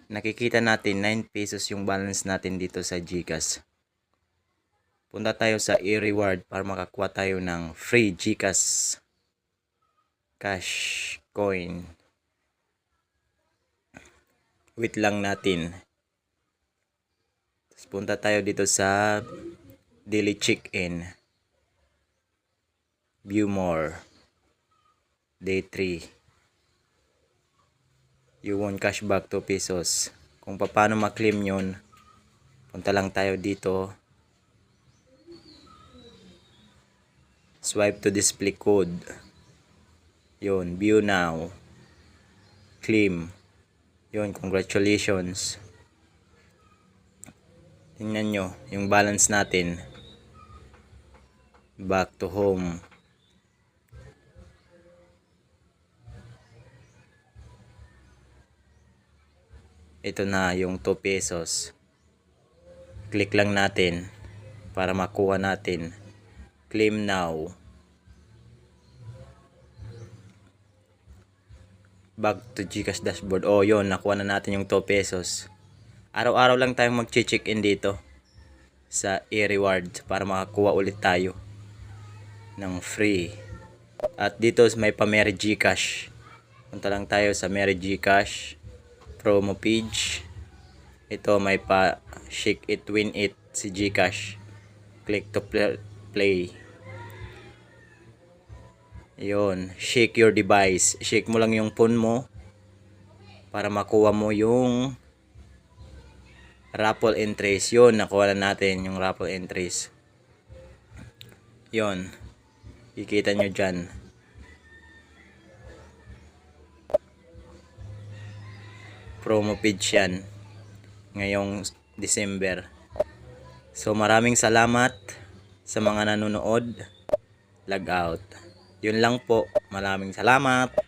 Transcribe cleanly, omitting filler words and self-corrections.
nakikita natin 9 pesos yung balance natin dito sa GCash. Punta tayo sa e-reward para makakuha tayo ng free GCash cash coin. Wait lang natin. Tapos punta tayo dito sa daily check-in. View more. Day 3. You won cashback 2 pesos. Kung paano ma-claim yun, punta lang tayo dito. Swipe to display code. Yun, view now. Claim. Yun, congratulations. Tingnan nyo, yung balance natin. Back to home. Ito na yung 2 pesos. Click lang natin para makuha natin. Claim now. Back to GCash dashboard. Oh, yun, nakuha na natin yung 2 pesos. Araw-araw lang tayong mag-check-in dito sa e-rewards para makakuha ulit tayo ng free. At dito may pa-Merry GCash. Punta lang tayo sa Merry GCash promo page. Ito may pa shake it win it si GCash. Click to play. Yun, shake your device. Shake mo lang yung phone mo para makuha mo yung raffle entries. Yun, nakuha na natin yung raffle entries. Yun, kikita nyo dyan. Promo page yan ngayong December. So maraming salamat sa mga nanonood. Log out. Yun lang po. Maraming salamat.